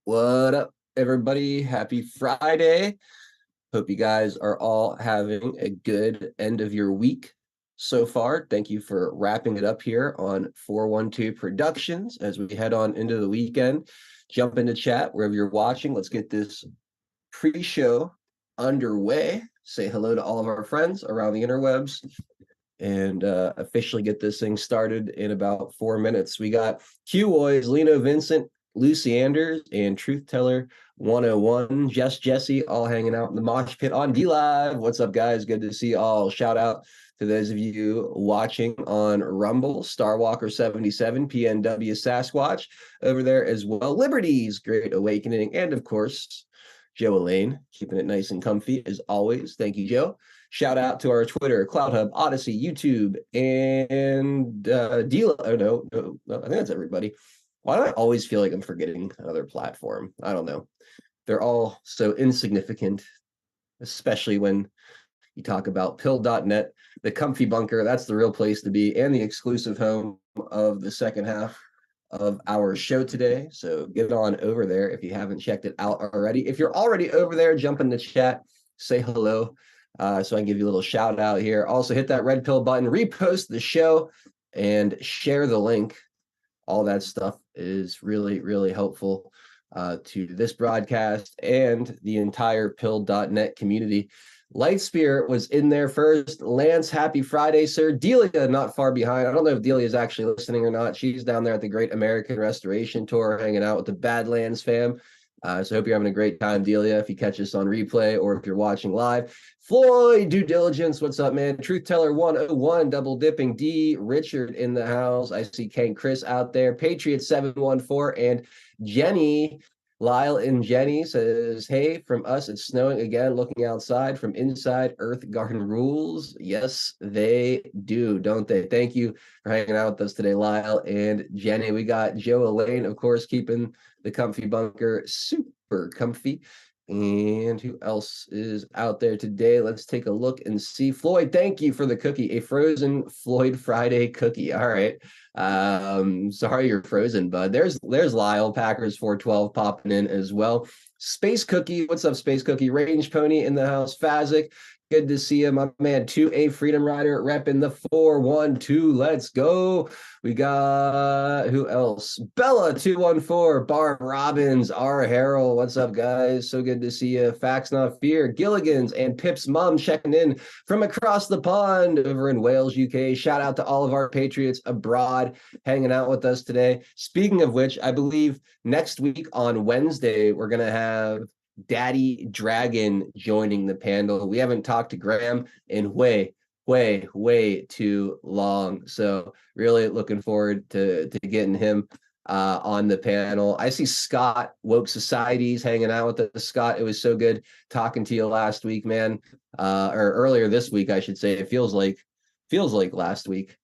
What up, everybody? Happy Friday. Hope you guys are all having a good end of your week so far. Thank you for wrapping it up here on 412 Productions as we head on into the weekend. Jump into chat wherever you're watching. Let's get this pre-show underway. Say hello to all of our friends around the interwebs and officially get this thing started in about 4 minutes. We got Q-Boys, Lino Vincent, Lucy Anders, and Truth Teller 101. Jesse, all hanging out in the mosh pit on D Live. What's up, guys? Good to see you all. Shout out to those of you watching on Rumble, Starwalker77, PNW Sasquatch over there as well. Liberty's Great Awakening, and of course, Joe Elaine, keeping it nice and comfy as always. Thank you, Joe. Shout out to our Twitter, Cloud Hub, Odyssey, YouTube, and Deal. Oh, no, I think that's everybody. Why do I always feel like I'm forgetting another platform? I don't know. They're all so insignificant, especially when you talk about pill.net, the comfy bunker. That's the real place to be, and the exclusive home of the second half of our show today. So get on over there if you haven't checked it out already. If you're already over there, jump in the chat, say hello. So I can give you a little shout out here. Also hit that red pill button, repost the show, and share the link. All that stuff is really, really helpful to this broadcast and the entire pill.net community. Lightspear was in there first. Lance, happy Friday, sir. Delia, not far behind. I don't know if Delia is actually listening or not. She's down there at the Great American Restoration Tour, hanging out with the Badlands fam. So I hope you're having a great time, Delia, if you catch us on replay or if you're watching live. Floyd, due diligence, what's up, man? Truth Teller 101, double dipping D. Richard in the house. I see Ken Chris out there. Patriot 714 and Jenny. Lyle and Jenny says, hey, from us, it's snowing again. Looking outside from inside, Earth Garden rules. Yes, they do, don't they? Thank you for hanging out with us today, Lyle and Jenny. We got Joe Elaine, of course, keeping the comfy bunker super comfy. And who else is out there today? Let's take a look and see. Floyd, thank you for the cookie. A frozen Floyd Friday cookie. All right. Sorry you're frozen, bud. There's Lyle, Packers 412 popping in as well. Space Cookie, what's up, Space Cookie? Range Pony in the house. Fazic, good to see you, my man. 2A Freedom Rider repping the 412. Let's go. We got who else? Bella 214, Barb Robbins, R. Harrell. What's up, guys? So good to see you. Facts Not Fear, Gilligan's, and Pip's mom checking in from across the pond over in Wales, UK. Shout out to all of our Patriots abroad hanging out with us today. Speaking of which, I believe next week on Wednesday, we're going to have Daddy Dragon joining the panel. We haven't talked to Graham in way too long. So really looking forward to getting him on the panel. I see Scott, Woke Societies, hanging out with us. Scott, it was so good talking to you last week, man. Or earlier this week, I should say. It feels like last week.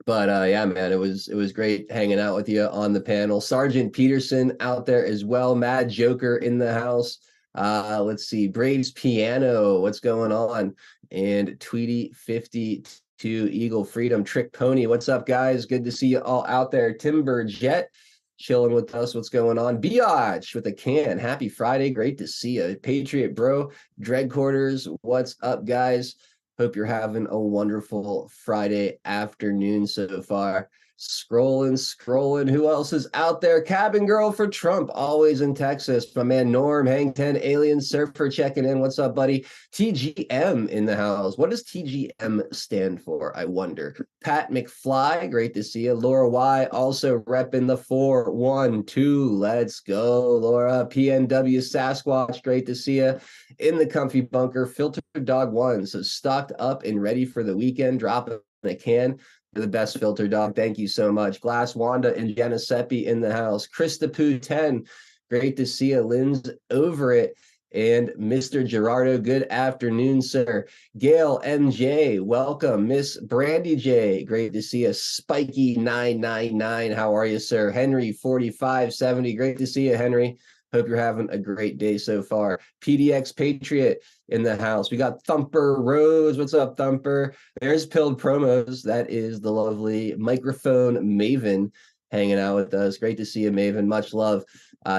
But yeah, man, it was great hanging out with you on the panel. Sergeant Peterson out there as well. Mad Joker in the house. Let's see, Braves Piano, what's going on? And Tweety 52 Eagle Freedom Trick Pony, what's up, guys? Good to see you all out there. Timber Jet chilling with us, what's going on? Biatch with a can, happy Friday, great to see you. Patriot Bro, Dread Quarters, what's up, guys? Hope you're having a wonderful Friday afternoon so far. Scrolling. Who else is out there? Cabin Girl for Trump, always in Texas. My man Norm, Hang 10, Alien Surfer checking in. What's up, buddy? TGM in the house. What does TGM stand for? I wonder. Pat McFly, great to see you. Laura Y, also repping the 412. Let's go, Laura. PNW Sasquatch, great to see you. In the comfy bunker, Filter Dog 1. So stocked up and ready for the weekend. Dropping a can. The best filter dog. Thank you so much. Glass Wanda and Jenna Seppi in the house. Krista Poo 10. Great to see you. Lynn's over it. And Mr. Gerardo, good afternoon, sir. Gail MJ, welcome. Miss Brandy J, great to see you. Spiky 999, how are you, sir? Henry 4570, great to see you, Henry. Hope you're having a great day so far. PDX Patriot in the house. We got Thumper Rose. What's up, Thumper? There's Pilled Promos. That is the lovely microphone maven hanging out with us. Great to see you, Maven. Much love.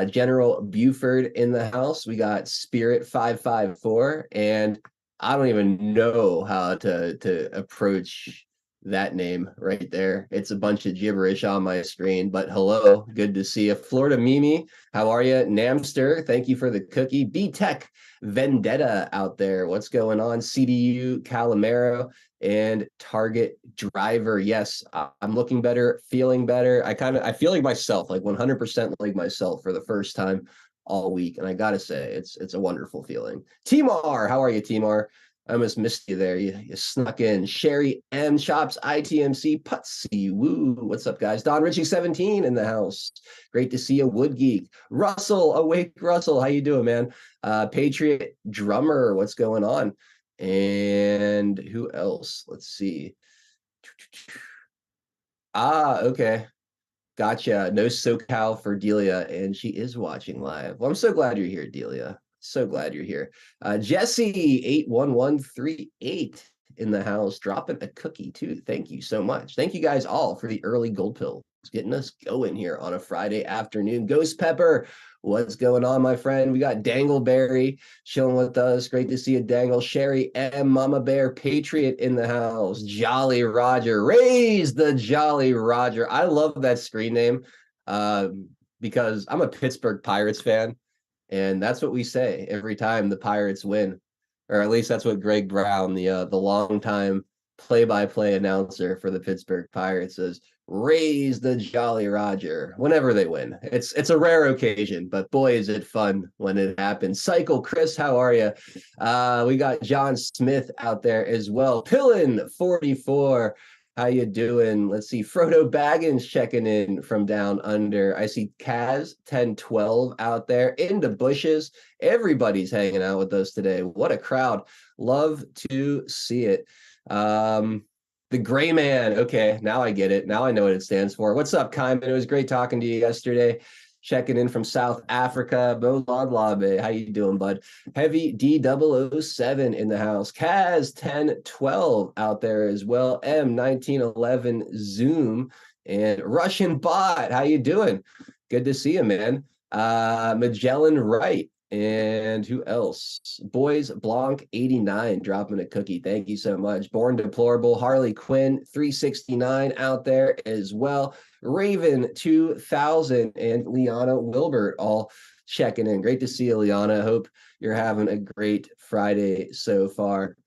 General Buford in the house. We got Spirit 554, and I don't even know how to approach that name right there. It's a bunch of gibberish on my screen, but hello, good to see you. Florida Mimi, how are you? Namster, thank you for the cookie. B-Tech Vendetta out there, what's going on? CDU Calamero and Target Driver. Yes, I'm looking better, feeling better. I feel like myself, like 100% like myself for the first time all week, and I gotta say it's a wonderful feeling. Timar, how are you, Timar? I almost missed you there. You snuck in. Sherry M Shops, ITMC, Putsy, woo. What's up, guys? Don Richie 17 in the house. Great to see you, Wood Geek. Russell, awake Russell. How you doing, man? Patriot Drummer, what's going on? And who else? Let's see. Okay. Gotcha. No SoCal for Delia, and she is watching live. Well, I'm so glad you're here, Delia. So glad you're here. Jesse 81138 in the house, dropping a cookie too. Thank you so much. Thank you guys all for the early gold pills, getting us going here on a Friday afternoon. Ghost Pepper, what's going on, my friend? We got Dangleberry chilling with us. Great to see you, Dangle. Sherry M, Mama Bear, Patriot in the house. Jolly Roger, raise the Jolly Roger. I love that screen name because I'm a Pittsburgh Pirates fan. And that's what we say every time the Pirates win, or at least that's what Greg Brown, the longtime play-by-play announcer for the Pittsburgh Pirates, says. Raise the Jolly Roger whenever they win. It's a rare occasion, but boy, is it fun when it happens. Cycle Chris, how are you? We got John Smith out there as well. Pillin 44. How you doing? Let's see. Frodo Baggins checking in from down under. I see Kaz 1012 out there in the bushes. Everybody's hanging out with us today. What a crowd. Love to see it. The Gray Man. Okay, now I get it. Now I know what it stands for. What's up, Kaiman? It was great talking to you yesterday. Checking in from South Africa. Bo Lodlabe, how you doing, bud? Heavy D007 in the house. Kaz 1012 out there as well. M1911 Zoom and Russian Bot. How you doing? Good to see you, man. Magellan Wright. And who else? Boys Blanc 89 dropping a cookie. Thank you so much. Born Deplorable, Harley Quinn 369 out there as well. Raven 2000 and Liana Wilbert all checking in. Great to see you, Liana. Hope you're having a great Friday so far.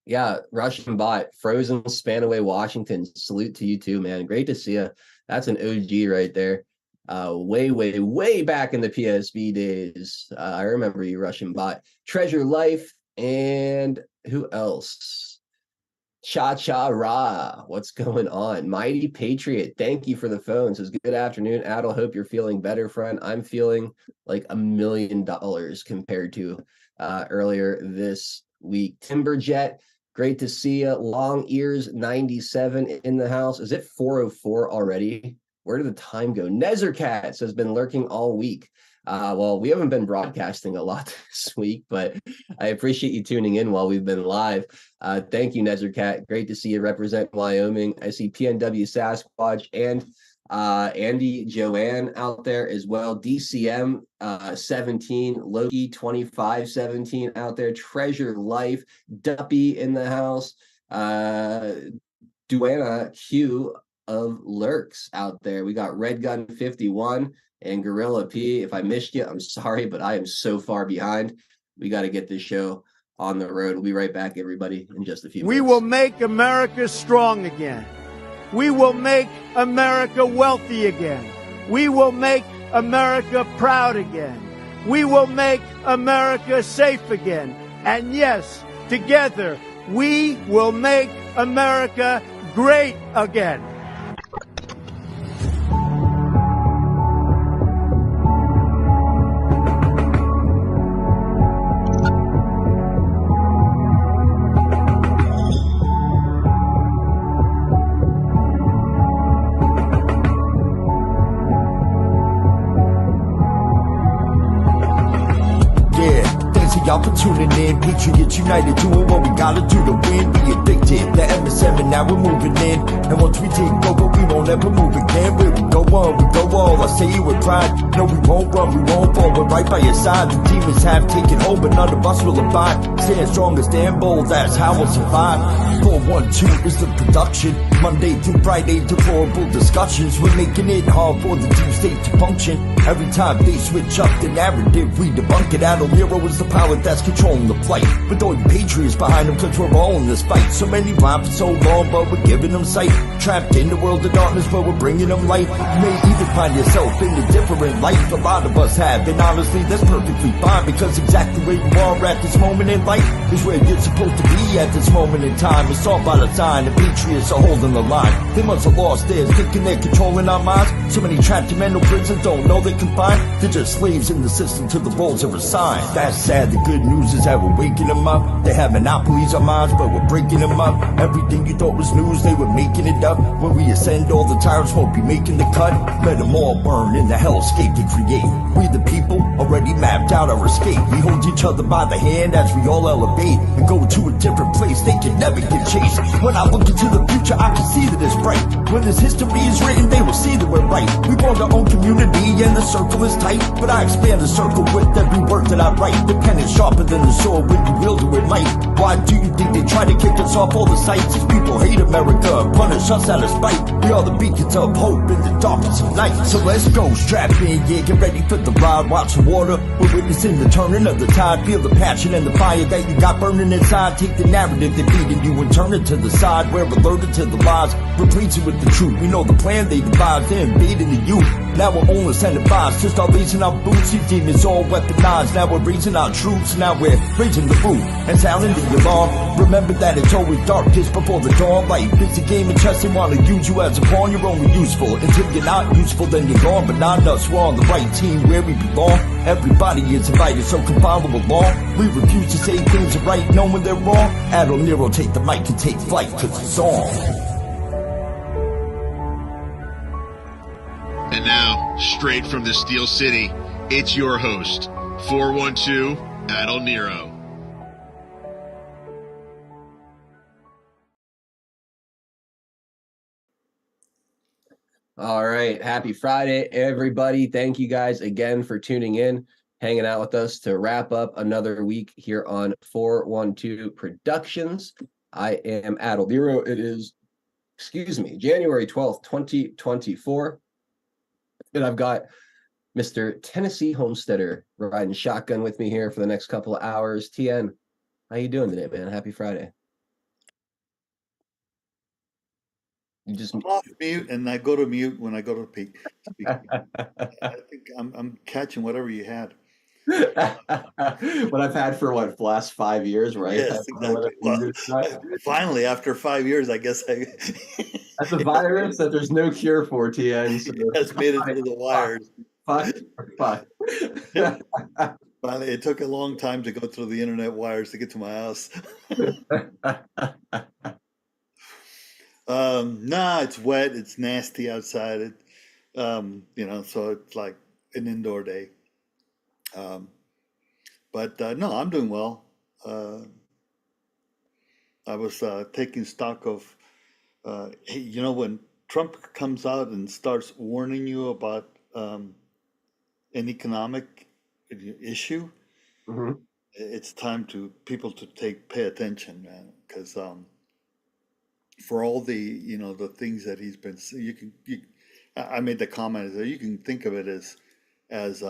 Yeah, Russian Bot, Frozen Spanaway, Washington. Salute to you too, man. Great to see you. That's an OG right there. Way back in the PSB days. I remember you, Russian Bot. Treasure Life, and who else? Cha Ra, what's going on? Mighty Patriot, thank you for the phone. Says good afternoon, Adel. Hope you're feeling better, friend. I'm feeling like $1 million compared to earlier this week. Timberjet, great to see you. Long Ears 97 in the house. Is it 4:04 already? Where did the time go? Nezercats has been lurking all week. Well, we haven't been broadcasting a lot this week, but I appreciate you tuning in while we've been live. Thank you, Nezercat. Great to see you represent Wyoming. I see PNW Sasquatch and Andy Joanne out there as well. DCM 17, Loki 2517 out there. Treasure Life, Duppy in the house. Duana Q of Lurks out there. We got Red Gun 51 and Gorilla P. If I missed you, I'm sorry, but I am so far behind. We got to get this show on the road. We'll be right back, everybody, in just a few minutes. We will make America strong again. We will make America wealthy again. We will make America proud again. We will make America safe again. And yes, together, we will make America great again. Y'all for tuning in, Patriots United, doing what we gotta do to win. We addicted, the MS and now we're moving in. And once we take over, we won't ever move again. Where we go on, we go all. I say it with pride. No, we won't run, we won't fall. We're right by your side. The demons have taken hold, but none of us will abide. Stand strong and stand bold, that's how we'll survive. 412 is the production. Monday through Friday, deplorable discussions. We're making it hard for the deep state to function. Every time they switch up the narrative, we debunk it. Adult Nero is the power that's controlling the flight. With all the patriots behind them, cause we're all in this fight. So many rhyme for so long, but we're giving them sight. Trapped in the world of darkness, but we're bringing them light. You may even find yourself in a different life. A lot of us have, and honestly, that's perfectly fine. Because exactly where you are at this moment in life is where you're supposed to be at this moment in time. It's all by design, the patriots are holding the line. They must have lost theirs, thinking they're controlling our minds. So many trapped in mental prisons don't know they can find. They're just slaves in the system till the roles are assigned. That's sad, the good news is that we're waking them up. They have monopolies on minds, but we're breaking them up. Everything you thought was news, they were making it up. When we ascend, all the tyrants won't be making the cut. Let them all burn in the hellscape they create. We the people already mapped out our escape. We hold each other by the hand as we all elevate and go to a different place. They can never get chased. When I look into the future, I can see that it's bright. When this history is written, they will see that we're right. We formed our own community and the circle is tight. But I expand the circle with every word that I write. The pen is sharper than the sword when you wield it with might. Why do you think they try to kick us off all the sites? These people hate America, punish us out of spite. We are the beacons of hope in the darkness of night. So let's go, strap in, yeah, get ready for the ride. Watch the water, we're witnessing the turning of the tide. Feel the passion and the fire that you got burning inside. Take the narrative they're feeding you and turn it to the side. We're alerted to the lies, replacing with the truth. We know the plan they devised, they're invading the youth. Now we're only incentivized to start raising our boots. These demons all weaponized. Now we're raising our troops. Now we're raising the roof and sounding the alarm. Remember that it's always darkest before the dawn. Life it's a game of chess. They want to use you as a pawn. You're only useful until you're not useful. Then you're gone. But not us. We're on the right team where we belong. Everybody is invited, so come follow along. We refuse to say things are right, knowing they're wrong. Adult Nero, take the mic and take flight, cause it's on. And now, straight from the Steel City, it's your host, 412 Adult Nero. All right. Happy Friday, everybody. Thank you guys again for tuning in, hanging out with us to wrap up another week here on 412 Productions. I am Adult Nero. It is, January 12th, 2024. And I've got Mr. Tennessee Homesteader riding shotgun with me here for the next couple of hours. TN, how you doing today, man? Happy Friday. You just I'm off mute, and I go to mute when I go to speak. I think I'm catching whatever you had. what I've had for what, the last 5 years, right? Yes, exactly. Well, finally, after 5 years, I guess That's a virus that there's no cure for, TN. So has made it through the wires. Fuck. Finally, it took a long time to go through the internet wires to get to my house. Nah, it's wet. It's nasty outside. So it's like an indoor day. But no, I'm doing well. I was taking stock of, hey, when Trump comes out and starts warning you about an economic issue, mm-hmm. It's time to people to pay attention, man, because for all the the things that he's been, I made the comment that you can think of it as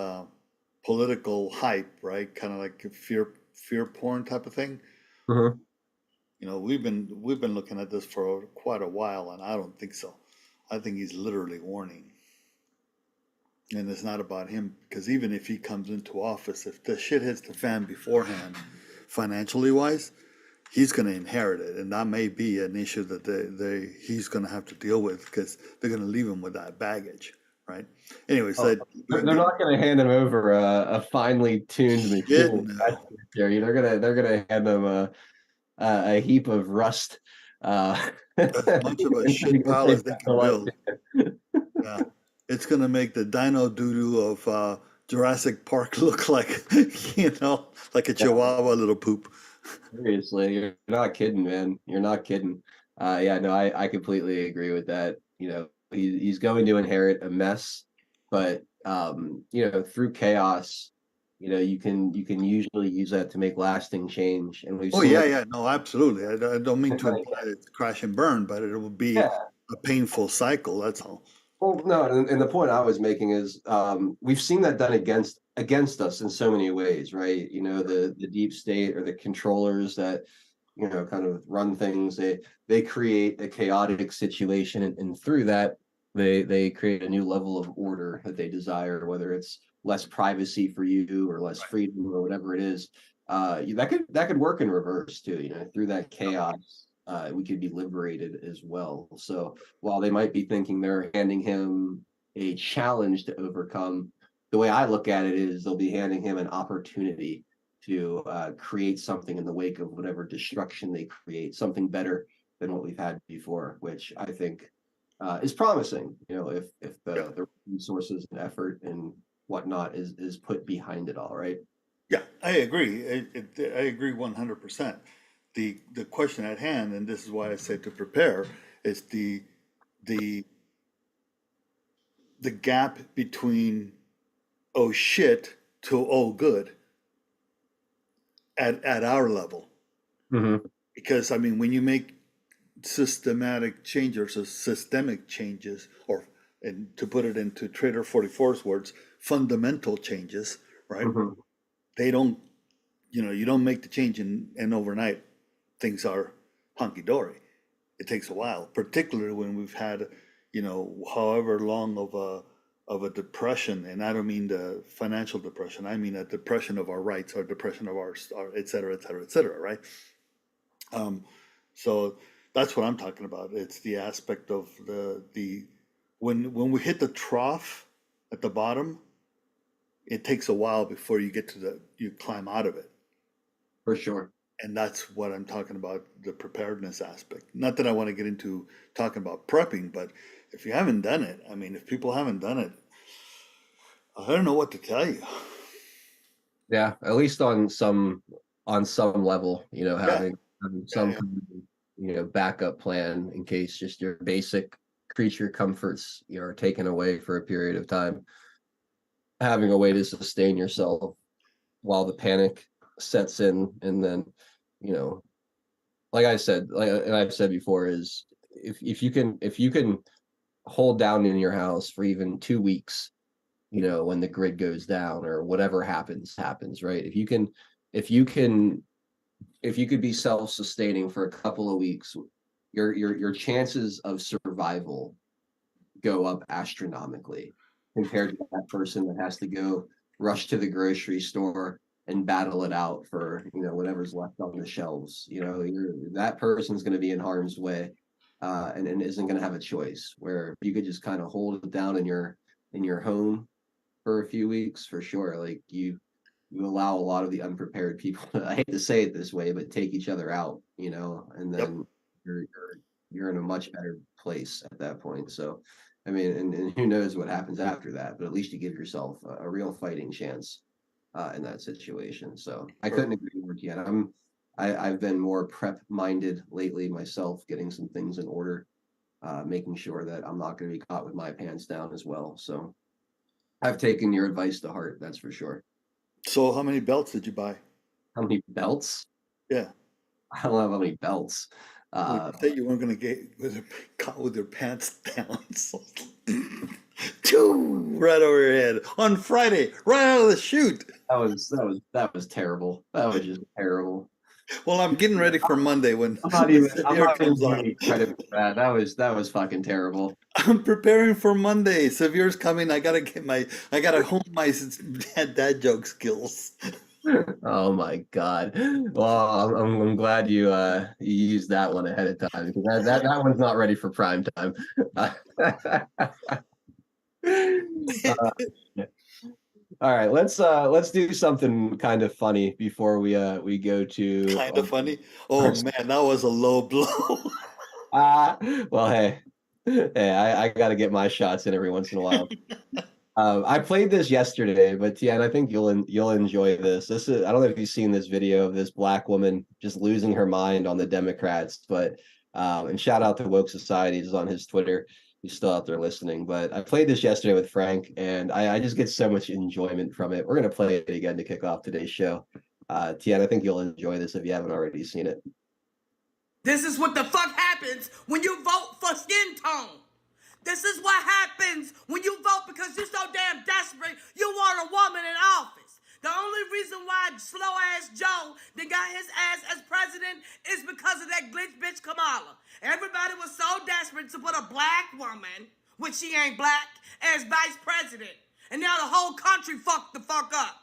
political hype, right? Kind of like fear porn type of thing. Mm-hmm. We've been looking at this for quite a while, and I don't think so. I think he's literally warning. And it's not about him, because even if he comes into office, if the shit hits the fan beforehand, financially wise, he's going to inherit it, and that may be an issue that he's going to have to deal with, because they're going to leave him with that baggage, right? Anyway, so they're not going to hand him over a finely tuned machine. No. They're gonna hand him a heap of rust. As much of a shit pile as they can build. Yeah. It's going to make the dino doo-doo of Jurassic Park look like, like a Chihuahua little poop. Seriously, you're not kidding, man. You're not kidding. Yeah, no, I completely agree with that. He's going to inherit a mess, but through chaos, you can usually use that to make lasting change, and we've Oh seen yeah, that. yeah, no, absolutely. I don't mean to Like, imply it's crash and burn, but it will be yeah. a painful cycle. That's all. Well, no, and the point I was making is we've seen that done against us in so many ways, right? The deep state or the controllers that kind of run things. They create a chaotic situation, and through that, they create a new level of order that they desire, whether it's less privacy for you or less freedom or whatever it is. That could work in reverse too. Through that chaos, we could be liberated as well. So while they might be thinking they're handing him a challenge to overcome, the way I look at it is they'll be handing him an opportunity to create something in the wake of whatever destruction they create, something better than what we've had before, which I think is promising. If Yeah, the resources and effort and whatnot is put behind it all, right? yeah, I agree. I agree 100%. The question at hand, and this is why I say to prepare, is the the gap between oh shit to oh good at our level. Mm-hmm. Because I mean, when you make systematic changes or systemic changes, or and to put it into Trader 44's words, fundamental changes, right? Mm-hmm. They don't, you don't make the change and overnight things are hunky dory. It takes a while, particularly when we've had, however long of a depression, and I don't mean the financial depression. I mean a depression of our rights, or depression of our et cetera, et cetera, et cetera, right? Um, so that's what I'm talking about. It's the aspect of the when we hit the trough at the bottom, it takes a while before you get to you climb out of it. For sure. And that's what I'm talking about, the preparedness aspect. Not that I want to get into talking about prepping, but if you haven't done it, I mean, if people haven't done it, I don't know what to tell you. Yeah, at least on some level, Yeah, having yeah, some yeah. kind of, backup plan in case just your basic creature comforts, are taken away for a period of time. Having a way to sustain yourself while the panic sets in, and then, you know, like I said, and I've said before, is if you can hold down in your house for even 2 weeks, when the grid goes down or whatever happens, right? If you can if you could be self-sustaining for a couple of weeks, your chances of survival go up astronomically compared to that person that has to go rush to the grocery store and battle it out for whatever's left on the shelves. That person's going to be in harm's way, and isn't going to have a choice. Where you could just kind of hold it down in your home for a few weeks, for sure. Like you allow a lot of the unprepared people, I hate to say it this way, but take each other out, and Yep. then you're in a much better place at that point. So, I mean, and who knows what happens after that, but at least you give yourself a real fighting chance in that situation. So I Sure. couldn't agree more yet. I've been more prep minded lately myself, getting some things in order, making sure that I'm not going to be caught with my pants down as well. So I've taken your advice to heart, that's for sure. So how many belts did you buy? How many belts? Yeah. I don't know how many belts. Well, Uh, you said you weren't going to get caught with your pants down. So, two right over your head on Friday, right out of the chute. that was terrible. That was just terrible. Well, I'm getting ready for Monday when I'm not the even. I'm severe not even comes giving on. you credit for that. That was fucking terrible. I'm preparing for Monday. Severe's coming. I gotta hone my dad joke skills. Oh my god. Well, I'm glad you used that one ahead of time, because that one's not ready for prime time. Uh, all right, let's do something kind of funny before we go to Kind of funny. Oh man, that was a low blow. ah well, hey, I got to get my shots in every once in a while. I played this yesterday, but yeah, and I think you'll enjoy this. This is, I don't know if you've seen this video of this black woman just losing her mind on the Democrats, but And shout out to Woke Societies on his Twitter. He's still out there listening. But I played this yesterday with Frank, and I just get so much enjoyment from it. We're gonna play it again to kick off today's show. Tian, I think you'll enjoy this if you haven't already seen it. This is what the fuck happens when you vote for skin tone. This is what happens when you vote because you're so damn desperate you want a woman in office. The only reason why slow-ass Joe that got his ass as president is because of that glitch bitch Kamala. Everybody was so desperate to put a black woman, which she ain't black, as vice president. And now the whole country fucked the fuck up.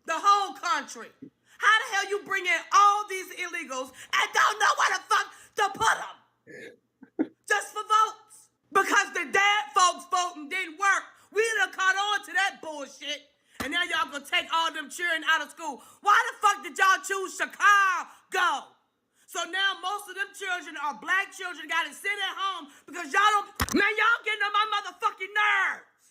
The whole country. How the hell you bring in all these illegals and don't know where the fuck to put them? Just for votes. Because the dead folks voting didn't work. We done caught on to that bullshit. And now y'all gonna take all them children out of school. Why the fuck did y'all choose Chicago? So now most of them children are black children gotta sit at home because y'all don't, man, y'all getting on my motherfucking nerves.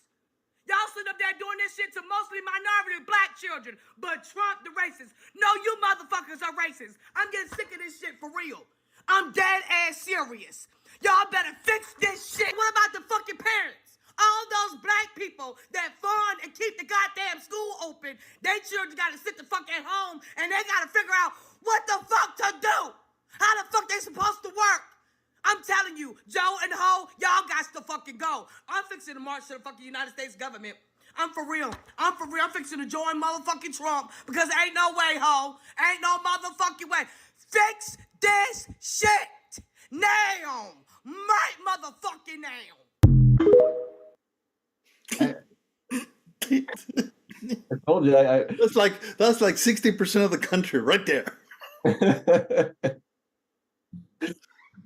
Y'all sit up there doing this shit to mostly minority black children, but Trump the racist. No, you motherfuckers are racist. I'm getting sick of this shit for real. I'm dead ass serious. Y'all better fix this shit. What about the fucking parents? All those black people that fund and keep the goddamn school open, their children gotta sit the fuck at home and they gotta figure out what the fuck to do. How the fuck they supposed to work? I'm telling you, Joe and Ho, y'all got to fucking go. I'm fixing to march to the fucking United States government. I'm for real. I'm fixing to join motherfucking Trump because ain't no way, Ho. Ain't no motherfucking way. Fix this shit now. Right motherfucking now. I told you. That's like 60% of the country right there.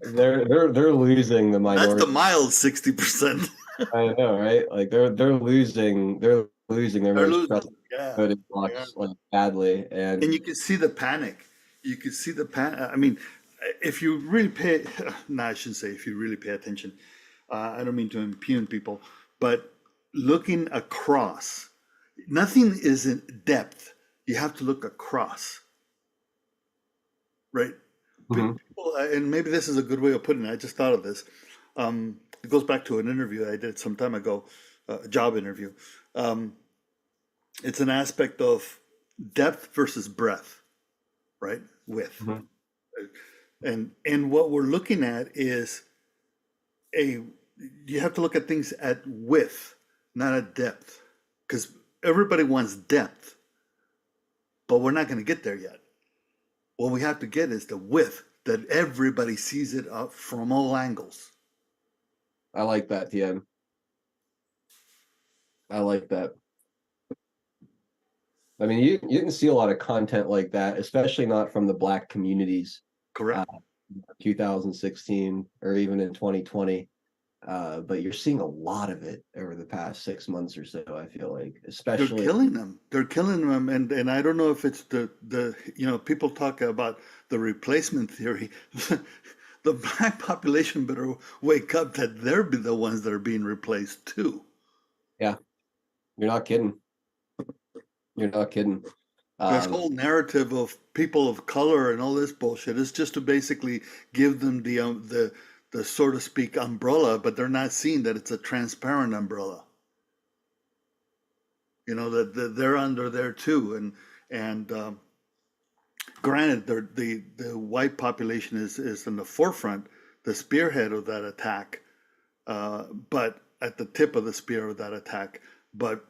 They're losing the minority. That's the mild 60%. I know, right? Like they're losing their most trusted voting blocks like badly, and you can see the panic. You can see the panic. I mean, if you really pay, no, I shouldn't say if you really pay attention. I don't mean to impugn people, but looking across, nothing is in depth. You have to look across, right? Mhm. People, and maybe this is a good way of putting it. I just thought of this. It goes back to an interview I did some time ago, a job interview. It's an aspect of depth versus breadth, right? Width. Mhm. And what we're looking at is you have to look at things at width, not at depth, because everybody wants depth, but we're not going to get there yet. What we have to get is the width that everybody sees it up from all angles. I like that, Tien. I like that. I mean, you didn't see a lot of content like that, especially not from the Black communities. Correct. 2016 or even in 2020. But you're seeing a lot of it over the past 6 months or so, I feel like, especially. They're killing them. They're killing them. And I don't know if it's the people talk about the replacement theory. The Black population better wake up that they're the ones that are being replaced too. Yeah, you're not kidding. You're not kidding. This whole narrative of people of color and all this bullshit is just to basically give them the so to speak umbrella, but they're not seeing that it's a transparent umbrella. You know that they're under there too, and granted, the white population is in the forefront, the spearhead of that attack, but at the tip of the spear of that attack, but.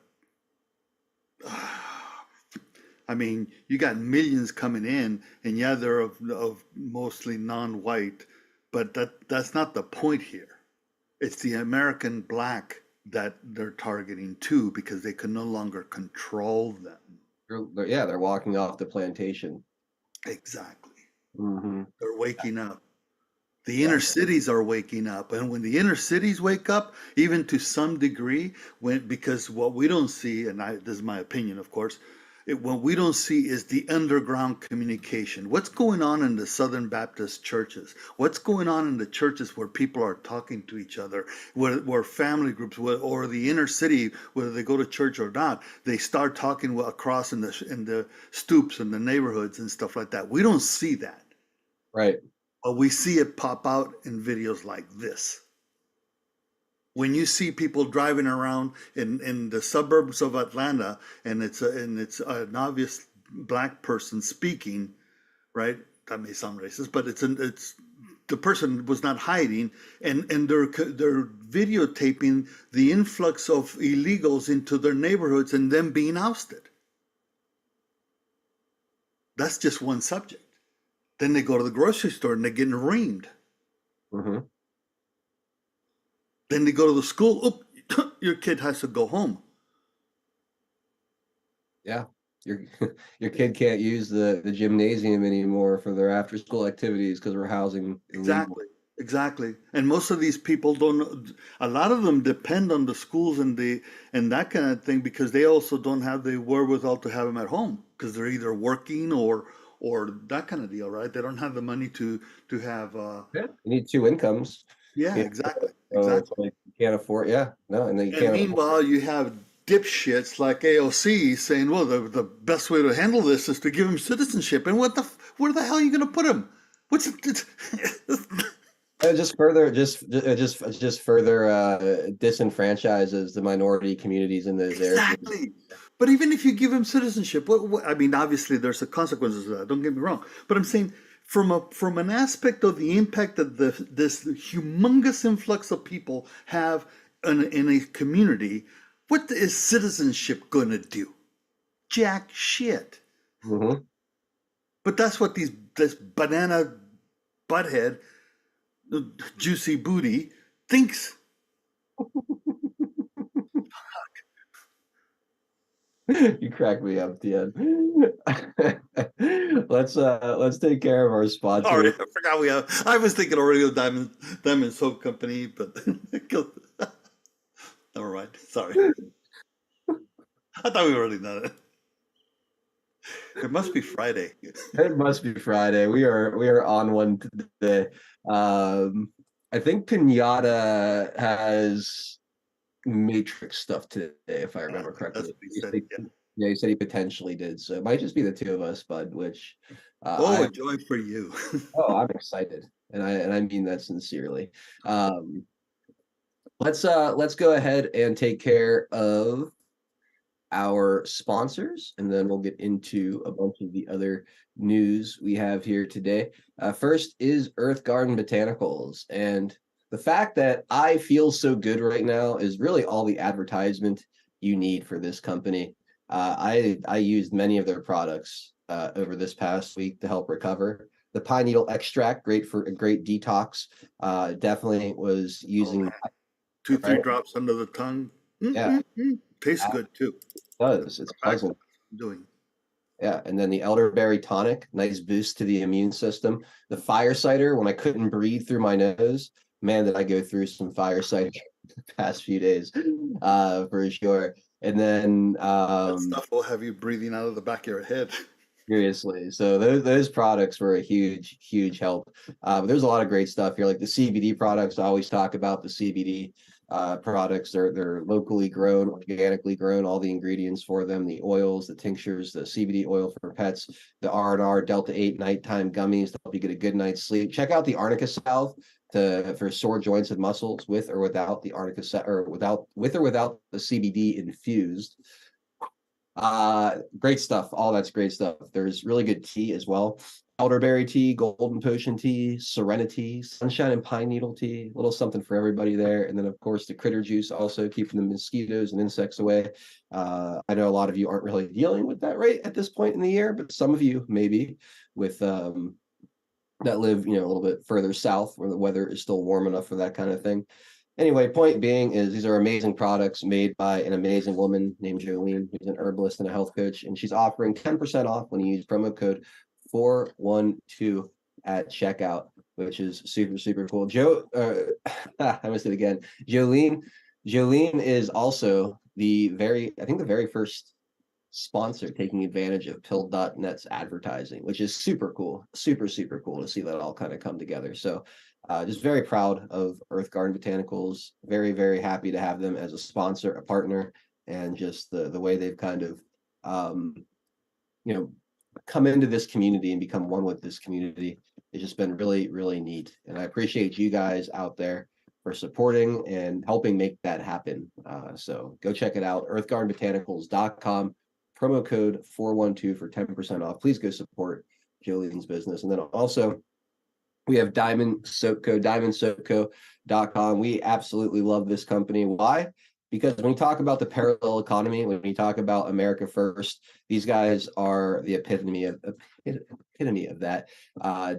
I mean, you got millions coming in, and yeah, they're of mostly non-white, but that's not the point here. It's the American Black that they're targeting too, because they can no longer control them. They're walking off the plantation. Exactly. Mm-hmm. They're waking up. The inner cities are waking up, and when the inner cities wake up, even to some degree, because what we don't see, and this is my opinion, of course. What we don't see is the underground communication. What's going on in the Southern Baptist churches? What's going on in the churches where people are talking to each other, where family groups, or the inner city, whether they go to church or not, they start talking across in the stoops and the neighborhoods and stuff like that. We don't see that. Right. But we see it pop out in videos like this. When you see people driving around in the suburbs of Atlanta, and it's an obvious black person speaking, right? That may sound racist, but it's the person was not hiding, and they're videotaping the influx of illegals into their neighborhoods and them being ousted. That's just one subject. Then they go to the grocery store and they're getting reamed. Mm-hmm. Then they go to the school. Oop, your kid has to go home. Yeah, your your kid can't use the gymnasium anymore for their after school activities because we're housing illegal. Exactly. And most of these people don't. A lot of them depend on the schools and that kind of thing because they also don't have the wherewithal to have them at home because they're either working or that kind of deal, right? They don't have the money to have. Yeah, you need two incomes. Yeah, You exactly, so it's exactly. like you can't afford. Yeah, no, and then you And can't afford. meanwhile, you have dipshits like AOC saying, "Well, the best way to handle this is to give him citizenship." And where the hell are you going to put him? What's Just further, just further disenfranchises the minority communities in those areas. exactly? But even if you give him citizenship, I mean, obviously there's the consequences of that. Don't get me wrong. But I'm saying from an aspect of the impact that this humongous influx of people have in a community, what is citizenship going to do? Jack shit. Mm-hmm. But that's what this banana butthead, juicy booty, thinks. You crack me up, Tian. Let's take care of our Sorry, sponsor. I forgot we have. I was thinking already of Diamond Soap Company, but never mind. Sorry, I thought we already done it. It must be Friday. It must be Friday. We are on one today. I think Pinata has Matrix stuff today, if I I remember think that's correctly. what he said. Yeah. Yeah, he said he potentially did. So it might just be the two of us, bud. Which Oh, I a joy for you. I'm excited, and I mean that sincerely. Um, let's go ahead and take care of our sponsors, and then we'll get into a bunch of the other news we have here today. First is Earth Garden Botanicals, and the fact that I feel so good right now is really all the advertisement you need for this company. I used many of their products over this past week to help recover. The pine needle extract, great for a great detox. Definitely was Oh using man, two, right. three drops under the tongue. Yeah, Tastes it good too. does. It's In fact, pleasant. I'm doing. Yeah, and then the elderberry tonic, nice boost to the immune system. The fire cider, when I couldn't breathe through my nose, man, did I go through some fire cider the past few days, for sure. And then, That stuff will have you breathing out of the back of your head. seriously, so those products were a huge help. But there's a lot of great stuff here, like the CBD products. I always talk about the CBD products. They're locally grown, organically grown. All the ingredients for them, the oils, the tinctures, the CBD oil for pets, the R&R Delta 8 nighttime gummies to help you get a good night's sleep. Check out the Arnica salve for sore joints and muscles with or without the Arnica or without the CBD infused. Great stuff. All that's great stuff. There's really good tea as well. Elderberry tea, golden potion tea, serenity, sunshine and pine needle tea, a little something for everybody there. And then of course the critter juice, also keeping the mosquitoes and insects away. I know a lot of you aren't really dealing with that right at this point in the year, but some of you maybe with that live, a little bit further south where the weather is still warm enough for that kind of thing. Anyway, point being is these are amazing products made by an amazing woman named Jolene, who's an herbalist and a health coach, and she's offering 10% off when you use promo code 412 at checkout, which is super cool. I missed it again. Jolene is also I think the very first sponsor taking advantage of pill.net's advertising, which is super cool, super cool to see that all kind of come together. So just very proud of Earth Garden Botanicals, very happy to have them as a sponsor, a partner, and just the way they've kind of um, come into this community and become one with this community. it's just been really, really neat. And I appreciate you guys out there for supporting and helping make that happen. So go check it out, earthgardenbotanicals.com, promo code 412 for 10% off. Please go support Jolene's business. And then also, we have Diamond Soap Co, diamondsoapco.com. We absolutely love this company. Why? Because when you talk about the parallel economy, when you talk about America first, these guys are the epitome of that.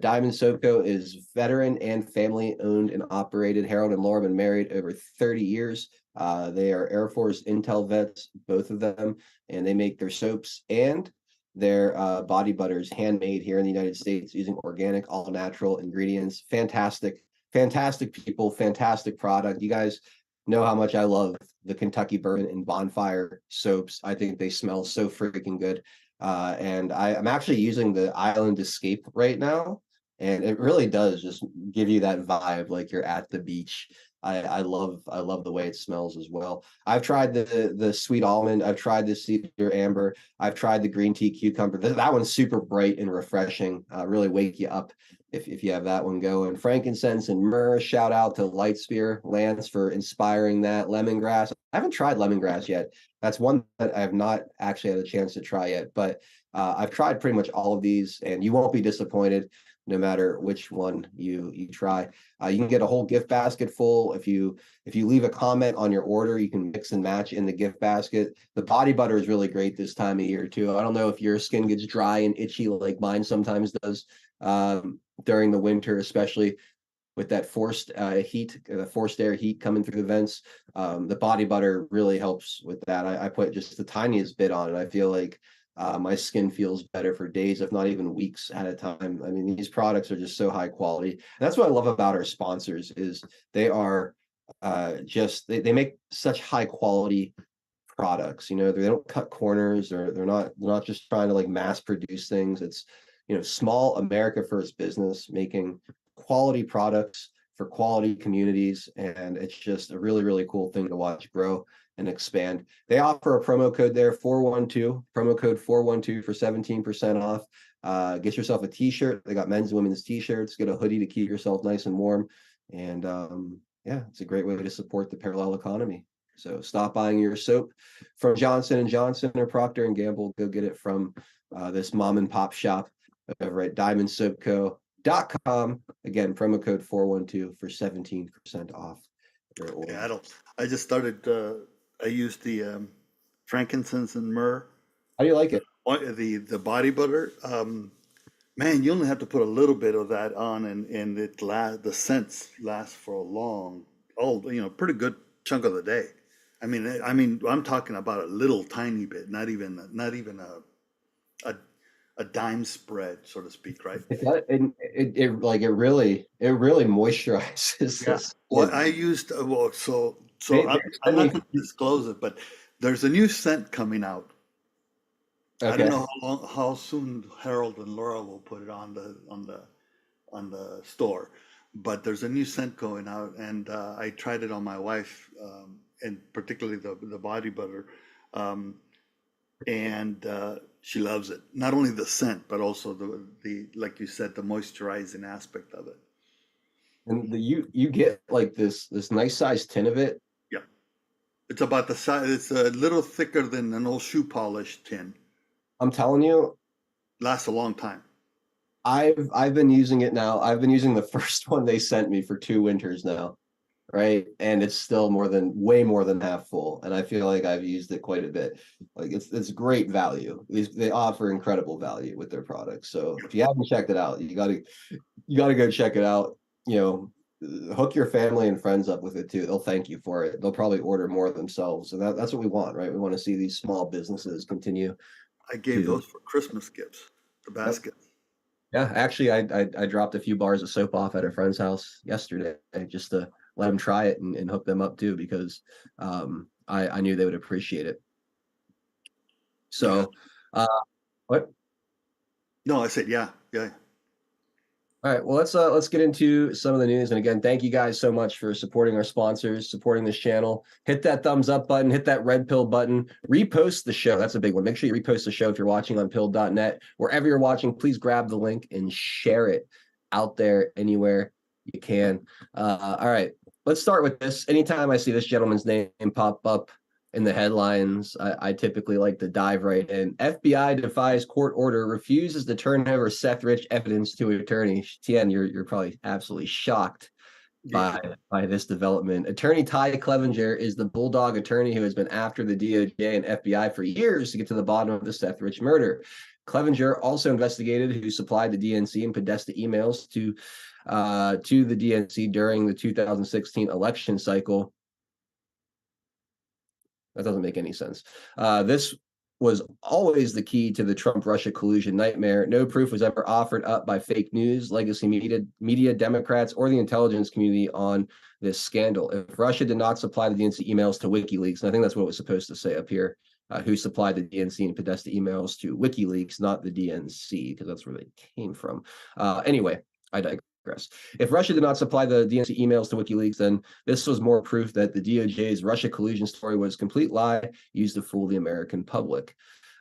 Diamond Soap Co is veteran and family owned and operated. Harold and Laura have been married over 30 years. They are Air Force Intel vets, both of them, and they make their soaps and their body butters handmade here in the United States using organic, all natural ingredients. Fantastic, fantastic people, fantastic product. You guys know how much I love the Kentucky Bourbon and Bonfire soaps. I think they smell so freaking good. And I'm actually using the Island Escape right now, and it really does just give you that vibe like you're at the beach. I love the way it smells as well. I've tried the sweet almond. I've tried the cedar amber. I've tried the green tea cucumber. That one's super bright and refreshing. Really wake you up if you have that one going. Frankincense and myrrh. Shout out to Lightspear Lance for inspiring that. Lemongrass. I haven't tried lemongrass yet. That's one that I have not actually had a chance to try yet. But I've tried pretty much all of these, and you won't be disappointed no matter which one you try. You can get a whole gift basket full. If you leave a comment on your order, you can mix and match in the gift basket. The body butter is really great this time of year too. I don't know if your skin gets dry and itchy like mine sometimes does during the winter, especially with that forced heat, forced air heat coming through the vents. The body butter really helps with that. I put just the tiniest bit on it. I feel like my skin feels better for days, if not even weeks at a time. I mean, these products are just so high quality. And that's what I love about our sponsors is they are they make such high quality products. You know, they don't cut corners, or they're not just trying to like mass produce things. It's, you know, small America first business making quality products for quality communities, and it's just a really, really cool thing to watch grow and expand. They offer a promo code there, 412, promo code 412 for 17% off. Get yourself a t-shirt. They got men's and women's t-shirts. Get a hoodie to keep yourself nice and warm. And yeah, it's a great way to support the parallel economy. So stop buying your soap from Johnson & Johnson or Procter & Gamble. Go get it from this mom and pop shop over at diamondsoapco.com. Again, promo code 412 for 17% off your order. Yeah, I just started. I used the frankincense and myrrh. How do you like it? The body butter. Man, you only have to put a little bit of that on, and the scents last for a pretty good chunk of the day. I mean, I'm talking about a little tiny bit, not even a dime spread, so to speak, right? It really moisturizes. Yeah. This. Well, I used I'm not going to disclose it, but there's a new scent coming out. Okay. I don't know how soon Harold and Laura will put it on the store, but there's a new scent going out, and I tried it on my wife, and particularly the body butter, and she loves it. Not only the scent, but also the like you said, the moisturizing aspect of it. And you get like this nice sized tin of it. Yeah, it's about the size. It's a little thicker than an old shoe polish tin. I'm telling you, lasts a long time. I've been using it now. I've been using the first one they sent me for 2 winters now, right? And it's still way more than half full. And I feel like I've used it quite a bit. Like it's great value. They offer incredible value with their products. So if you haven't checked it out, you gotta go check it out. You know, hook your family and friends up with it too. They'll thank you for it. They'll probably order more themselves. And that's what we want, right? We want to see these small businesses continue. I gave those for Christmas gifts, the basket. Yeah, actually, I dropped a few bars of soap off at a friend's house yesterday just to let them try it and hook them up too, because I knew they would appreciate it. So, what? No, I said yeah. All right, well, let's get into some of the news. And again, thank you guys so much for supporting our sponsors, supporting this channel. Hit that thumbs up button, hit that red pill button, repost the show. That's a big one. Make sure you repost the show if you're watching on pill.net. Wherever you're watching, please grab the link and share it. out there anywhere you can. All right, let's start with this. Anytime I see this gentleman's name pop up in the headlines, I typically like to dive right in. FBI defies court order, refuses to turn over Seth Rich evidence to attorney. Tien, you're probably absolutely shocked Yeah. by this development. Attorney Ty Clevenger is the bulldog attorney who has been after the DOJ and FBI for years to get to the bottom of the Seth Rich murder. Clevenger also investigated who supplied the DNC and Podesta emails to the DNC during the 2016 election cycle. That doesn't make any sense. This was always the key to the Trump-Russia collusion nightmare. No proof was ever offered up by fake news, legacy media, Democrats, or the intelligence community on this scandal. If Russia did not supply the DNC emails to WikiLeaks, and I think that's what it was supposed to say up here, who supplied the DNC and Podesta emails to WikiLeaks, not the DNC, because that's where they came from. Anyway, I digress. If Russia did not supply the DNC emails to WikiLeaks, then this was more proof that the DOJ's Russia collusion story was a complete lie used to fool the American public.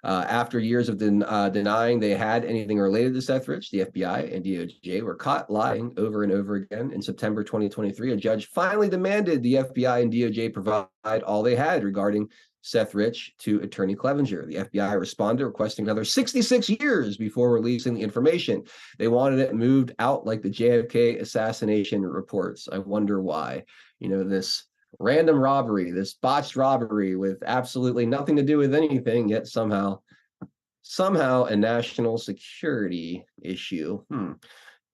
After years of denying they had anything related to Seth Rich, the FBI and DOJ were caught lying over and over again. In September 2023, a judge finally demanded the FBI and DOJ provide all they had regarding Seth Rich to Attorney Clevenger. The FBI responded requesting another 66 years before releasing the information. They wanted it moved out like the JFK assassination reports. I wonder why. This random robbery, this botched robbery with absolutely nothing to do with anything, yet somehow a national security issue.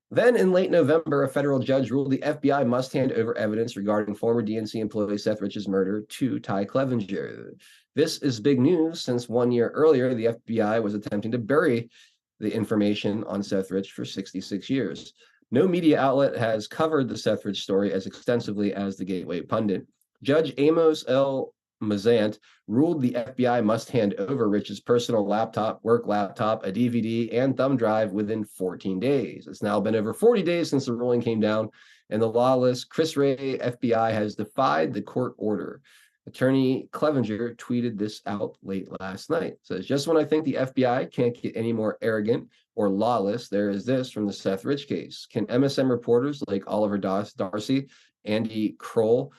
Then in late November, a federal judge ruled the FBI must hand over evidence regarding former DNC employee Seth Rich's murder to Ty Clevenger. This is big news since 1 year earlier, the FBI was attempting to bury the information on Seth Rich for 66 years. No media outlet has covered the Seth Rich story as extensively as the Gateway Pundit. Judge Amos L. Mazant ruled the FBI must hand over Rich's personal laptop, work laptop, a DVD, and thumb drive within 14 days. It's now been over 40 days since the ruling came down, and the lawless Chris Wray FBI has defied the court order. Attorney Clevenger tweeted this out late last night. It says, just when I think the FBI can't get any more arrogant or lawless, there is this from the Seth Rich case. Can MSM reporters like Oliver Darcy, Andy Kroll,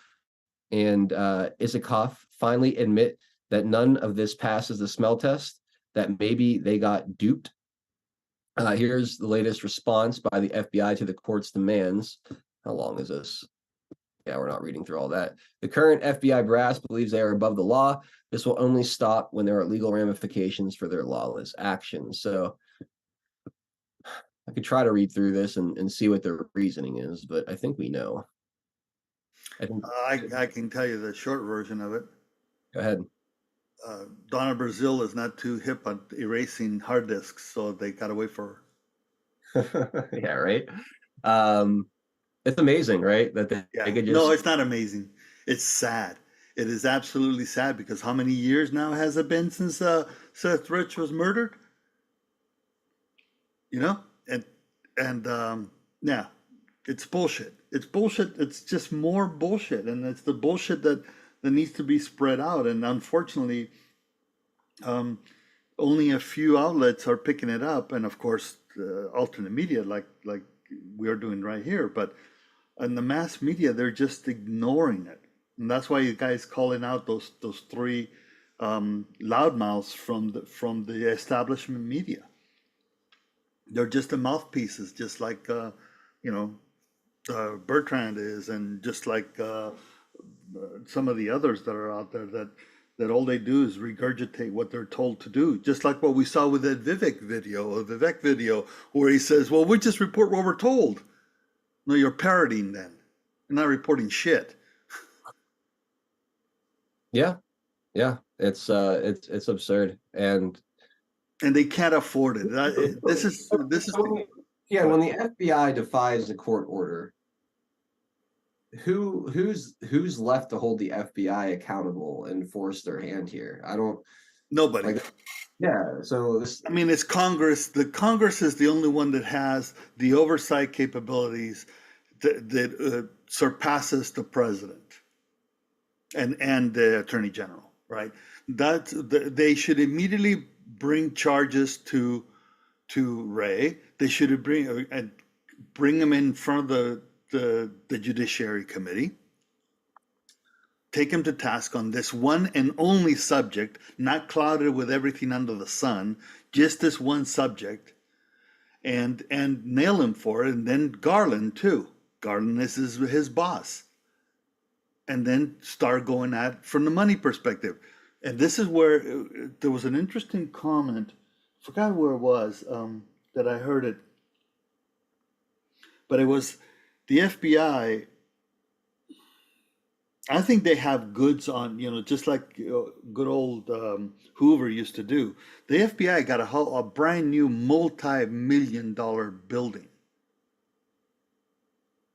and Isikoff finally admit that none of this passes the smell test, that maybe they got duped? Here's the latest response by the FBI to the court's demands. How long is this? Yeah, we're not reading through all that. The current FBI brass believes they are above the law. This will only stop when there are legal ramifications for their lawless actions. So I could try to read through this and see what their reasoning is, but I think we know. I can tell you the short version of it. Go ahead. Donna Brazil is not too hip on erasing hard disks, so they got to wait for her. Yeah, right. It's amazing, right? That they could just... No, it's not amazing. It's sad. It is absolutely sad because how many years now has it been since Seth Rich was murdered? Yeah, it's bullshit. It's bullshit. It's just more bullshit, and it's the bullshit that needs to be spread out. And unfortunately, only a few outlets are picking it up, and of course, alternate media, like we are doing right here. But in the mass media, they're just ignoring it, and that's why you guys calling out those three loudmouths from the establishment media. They're just the mouthpieces, just like Bertrand is, and just like some of the others that are out there that all they do is regurgitate what they're told to do. Just like what we saw with that Vivek video, where he says, well, we just report what we're told. No, you're parroting then. You're not reporting shit. Yeah. It's absurd. And they can't afford it. This is when the FBI defies the court order, who's left to hold the FBI accountable and force their hand here? Nobody. So it's Congress. The Congress is the only one that has the oversight capabilities that surpasses the president and the attorney general, right? They should immediately bring charges to Ray. They should bring, and bring him in front of the Judiciary Committee, take him to task on this one and only subject, not clouded with everything under the sun, just this one subject, and nail him for it. And then Garland too. Garland is his boss. And then start going at from the money perspective. And this is where there was an interesting comment. I forgot where it was that I heard it. But it was the FBI. I think they have goods on, just like good old Hoover used to do. The FBI got a brand new multi-million-dollar building,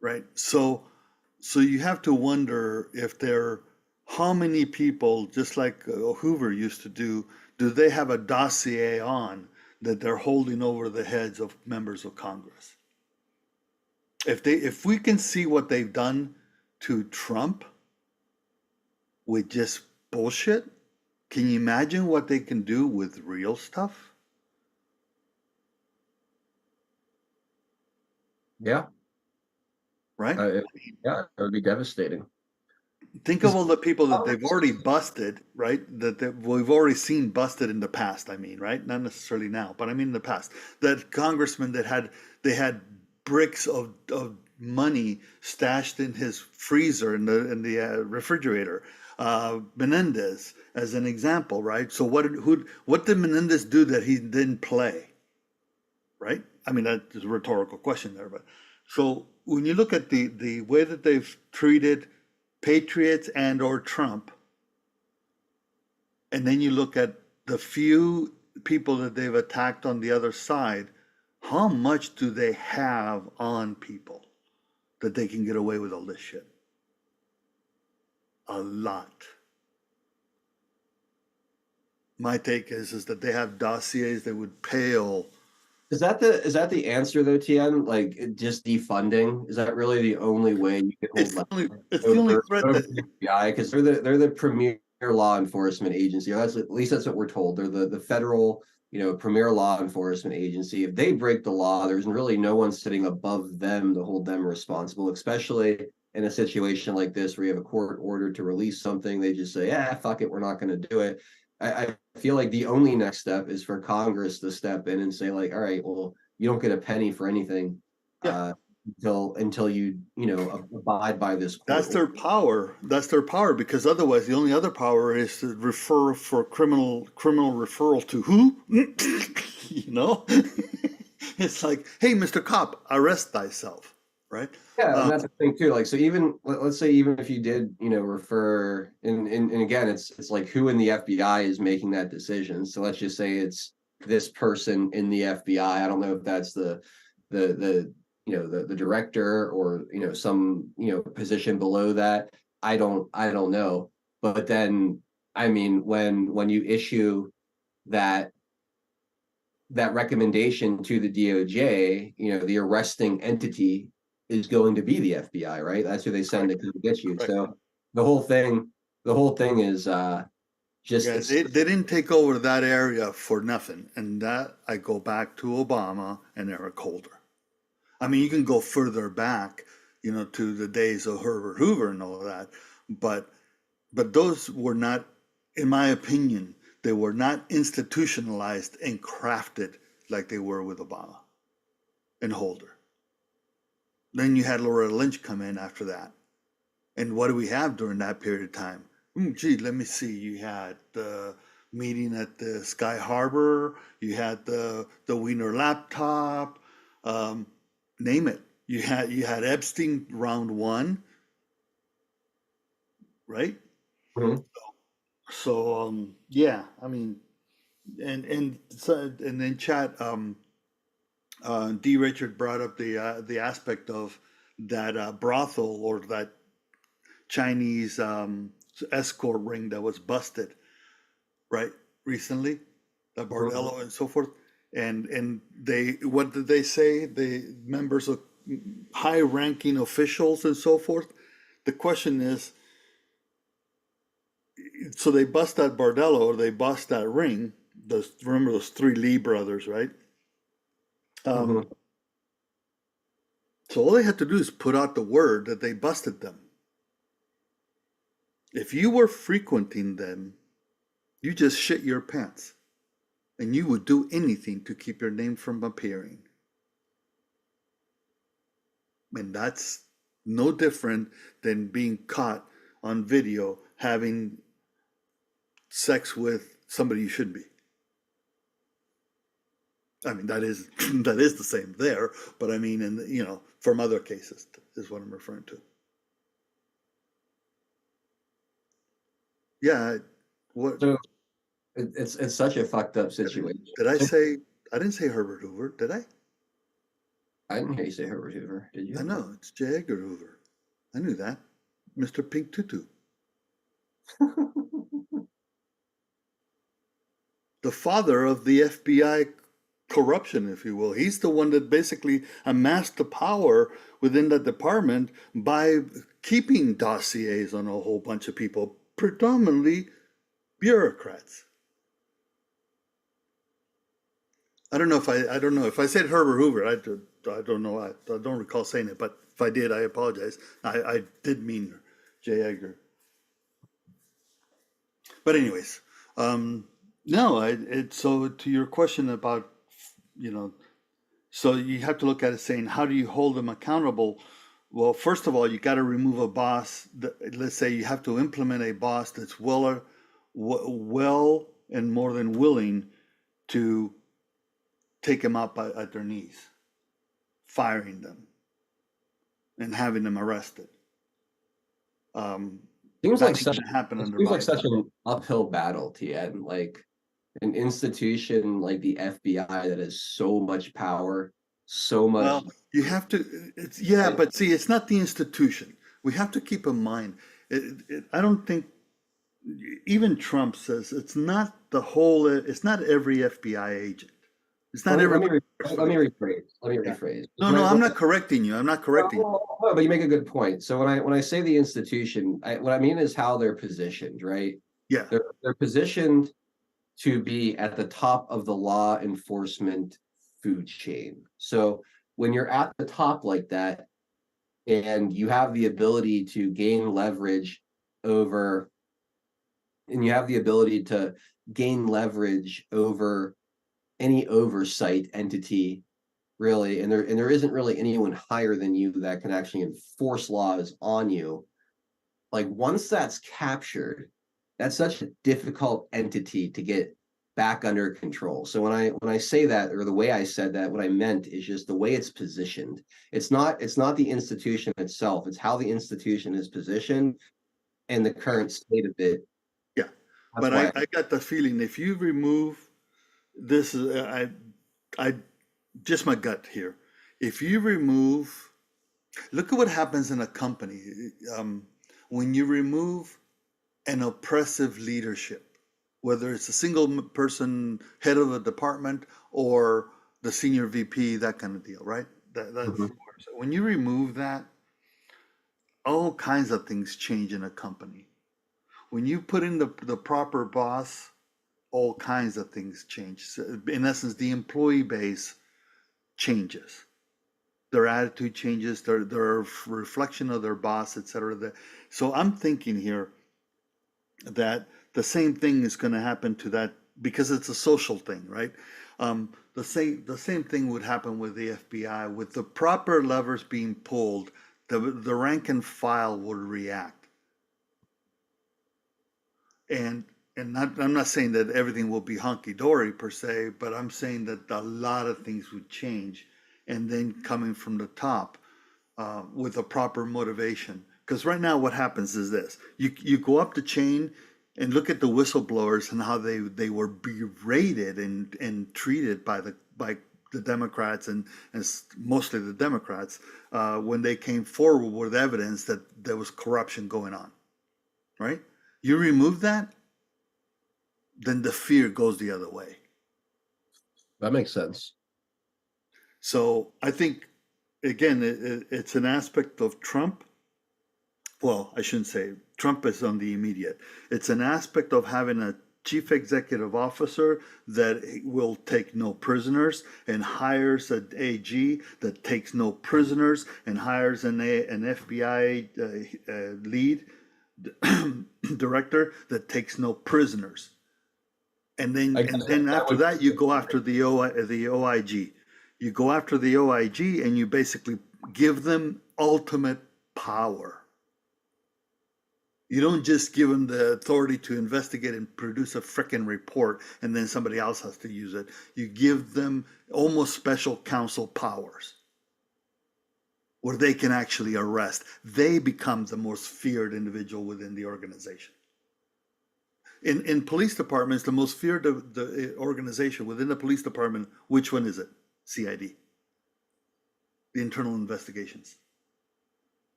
right? So you have to wonder if how many people, just like Hoover used to do they have a dossier on that they're holding over the heads of members of Congress? If we can see what they've done to Trump with just bullshit, can you imagine what they can do with real stuff? Yeah. Right? Yeah, it would be devastating. Think of all the people that they've already busted, right? That we've already seen busted in the past. I mean, right? Not necessarily now, but I mean in the past. That congressman that had bricks of money stashed in his freezer in the refrigerator. Menendez, as an example, right? So what did Menendez do that he didn't play? Right? I mean, that's a rhetorical question there, but so when you look at the way that they've treated patriots and or Trump, and then you look at the few people that they've attacked on the other side, how much do they have on people that they can get away with all this shit? A lot. My take is that they have dossiers that would pale. Is that the answer though, TM? Like just defunding? Is that really the only way you can hold It's the only threat that the FBI? Because they're the premier law enforcement agency. Or at least that's what we're told. They're the federal, premier law enforcement agency. If they break the law, there's really no one sitting above them to hold them responsible, especially in a situation like this where you have a court order to release something. They just say, yeah, fuck it, we're not going to do it. I feel like the only next step is for Congress to step in and say, like, all right, well, you don't get a penny for anything until you abide by this court that's their power. That's their power, because otherwise the only other power is to refer for criminal referral to who? It's like, hey, Mr. Cop, arrest thyself. Right? Yeah, and that's the thing too. Like, so even let's say even if you did, refer, and again, it's like who in the FBI is making that decision. So let's just say it's this person in the FBI. I don't know if that's the director or some position below that. I don't know. But then, I mean, when you issue that recommendation to the DOJ, the arresting entity is going to be the FBI, right? That's who they send to get you. Correct. So the whole thing is just they didn't take over that area for nothing, and that I go back to Obama and Eric Holder. I mean, you can go further back, to the days of Herbert Hoover and all of that, but those were not, in my opinion, they were not institutionalized and crafted like they were with Obama and Holder. Then you had Loretta Lynch come in after that. And what do we have during that period of time? Let me see. You had the meeting at the Sky Harbor. You had the Wiener laptop. Name it. You had Epstein round one, right? Mm-hmm. So yeah, I mean, and then chat. D. Richard brought up the aspect of that brothel or that Chinese escort ring that was busted, right, recently, the bordello and so forth. And what did they say? The members of high-ranking officials and so forth. The question is, so they bust that bordello or they bust that ring. Remember those three Lee brothers, right? So all they had to do is put out the word that they busted them. If you were frequenting them, you just shit your pants. And you would do anything to keep your name from appearing. And that's no different than being caught on video having sex with somebody you shouldn't be. I mean, that is that is the same there, but I mean, from other cases is what I'm referring to. Yeah, what So it's such a fucked up situation. did I So, say? I didn't say Herbert Hoover, did I? I didn't hear you say Herbert Hoover, did you? I know, it's J. Edgar Hoover. I knew that. Mr. Pink Tutu. The father of the FBI corruption, if you will. He's the one that basically amassed the power within the department by keeping dossiers on a whole bunch of people, predominantly bureaucrats. I don't know if I said Herbert Hoover. I don't know. I don't recall saying it, but if I did, I apologize. I did mean J. Edgar. But anyways, no. So to your question about, so you have to look at it saying, how do you hold them accountable? Well, first of all, you got to remove a boss. Let's say you have to implement a boss that's well and more than willing to take them out at their knees, firing them, and having them arrested. Seems like That's going to happen under Biden. such an uphill battle, Tien. Like an institution like the FBI that has so much power, so much. Well, you have to. But see, it's not the institution. We have to keep in mind. I don't think even Trump says it's not the whole. It's not every FBI agent. It's not every. Let me rephrase. No, I'm not correcting you. I'm not correcting you. No, but you make a good point. So when I say the institution, what I mean is how they're positioned, right? Yeah. They're positioned to be at the top of the law enforcement food chain. So when you're at the top like that, and you have the ability to gain leverage over, and you have the ability to gain leverage over any oversight entity, really, and there isn't really anyone higher than you that can actually enforce laws on you. Like once that's captured, that's such a difficult entity to get back under control. So when I say that, or the way I said that, what I meant is just the way it's positioned. It's not the institution itself, it's how the institution is positioned and the current state of it. Yeah. That's But I got the feeling if you remove this, I just my gut here. If you remove, look at what happens in a company when you remove an oppressive leadership, whether it's a single person head of a department or the senior VP, that kind of deal, right? That's when you remove that, all kinds of things change in a company. When you put in the proper boss, all kinds of things change. So in essence, the employee base changes. Their attitude changes, their reflection of their boss, etc. So I'm thinking here that the same thing is going to happen to that because it's a social thing, right? The same thing would happen with the FBI. With the proper levers being pulled, the rank and file would react. And I'm not saying that everything will be hunky-dory per se, but I'm saying that a lot of things would change. And then coming from the top with a proper motivation. Because right now what happens is this. You go up the chain and look at the whistleblowers and how they were berated and treated by the Democrats and mostly the Democrats when they came forward with evidence that there was corruption going on, right? You remove that, then the fear goes the other way. That makes sense. So I think, again, it's an aspect of Trump. Well, I shouldn't say Trump is on the immediate. It's an aspect of having chief executive officer that will take no prisoners and hires an AG that takes no prisoners and hires an FBI lead director that takes no prisoners. And then after that, you go after the OIG. You go after the OIG and you basically give them ultimate power. You don't just give them the authority to investigate and produce a frickin' report and then somebody else has to use it. You give them almost special counsel powers where they can actually arrest. They become the most feared individual within the organization. In police departments, the most feared the organization within the police department, which one is it? CID. The internal investigations.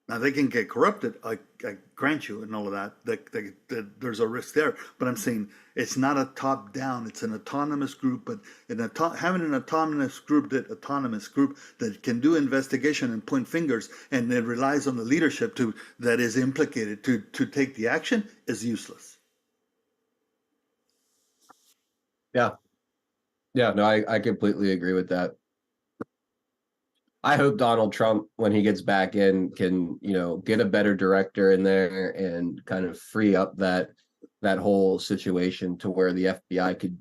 Now they can get corrupted, I grant you, and all of that, that there's a risk there. But I'm saying it's not a top down, it's an autonomous group, but having an autonomous group that can do investigation and point fingers and it relies on the leadership that is implicated to take the action is useless. Yeah. Yeah, no, I completely agree with that. I hope Donald Trump, when he gets back in, can, get a better director in there and kind of free up that whole situation to where the FBI could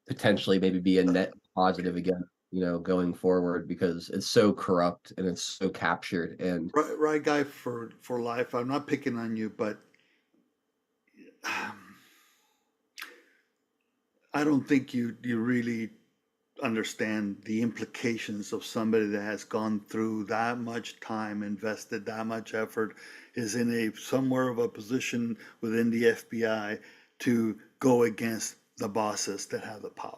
potentially maybe be a net positive again, going forward, because it's so corrupt and it's so captured. And right guy for life. I'm not picking on you, but I don't think you really understand the implications of somebody that has gone through that much time, invested that much effort, is in somewhere of a position within the FBI to go against the bosses that have the power.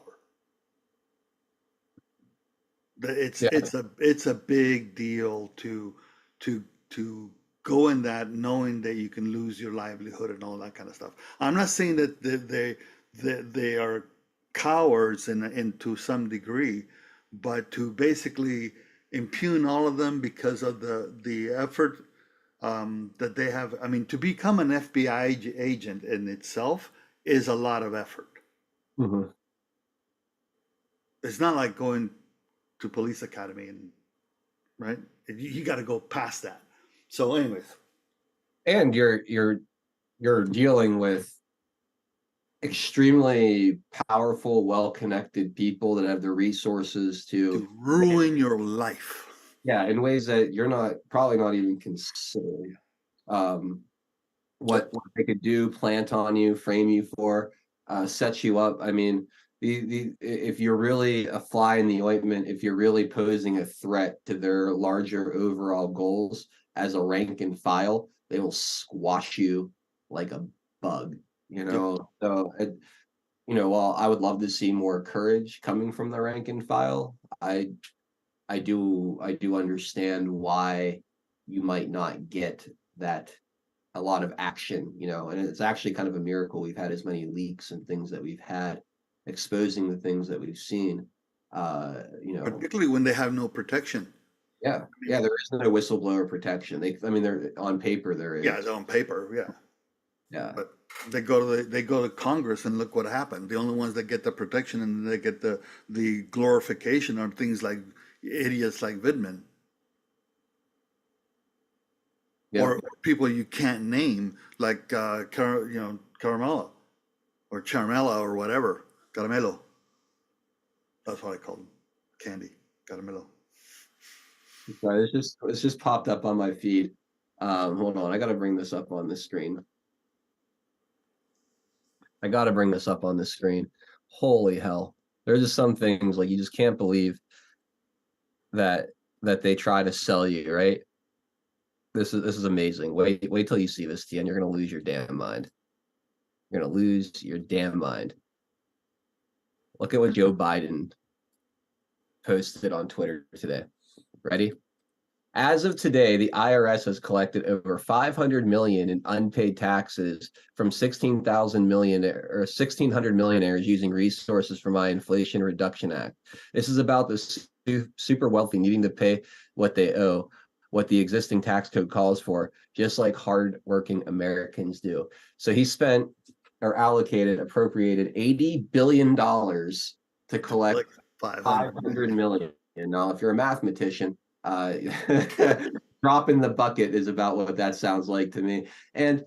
It's a big deal to go in that knowing that you can lose your livelihood and all that kind of stuff. I'm not saying that they are cowards to some degree, but to basically impugn all of them because of the effort that they have. I mean, to become an FBI agent in itself is a lot of effort. Mm-hmm. It's not like going to police academy right? You got to go past that. So, anyways, and you're dealing with extremely powerful, well-connected people that have the resources to ruin your life. Yeah, in ways that you're probably not even considering. What they could do, plant on you, frame you for, set you up. I mean, if you're really a fly in the ointment, if you're really posing a threat to their larger overall goals as a rank and file, they will squash you like a bug. So while I would love to see more courage coming from the rank and file, I do understand why you might not get that a lot of action, and it's actually kind of a miracle we've had as many leaks and things that we've had exposing the things that we've seen, particularly when they have no protection. Yeah, there is no whistleblower protection. They're on paper there is. Yeah, on paper, yeah. Yeah. But they go to Congress and look what happened. The only ones that get the protection and they get the glorification are things like idiots like Vidman. Yeah. Or people you can't name, like Caramella or Charmella or whatever. Caramelo. That's what I call them. Candy. Caramelo. Sorry, it's just popped up on my feed. Hold on, I gotta bring this up on the screen. Holy hell. There's just some things like you just can't believe that they try to sell you, right? This is amazing. Wait till you see this, Tian. You're gonna lose your damn mind. You're gonna lose your damn mind. Look at what Joe Biden posted on Twitter today. Ready? As of today, the IRS has collected over $500 million in unpaid taxes from 1,600 millionaires using resources from my Inflation Reduction Act. This is about the super wealthy needing to pay what they owe, what the existing tax code calls for, just like hardworking Americans do. So he spent appropriated $80 billion to collect Like 500. 500 million. And now, if you're a mathematician, drop in the bucket is about what that sounds like to me. And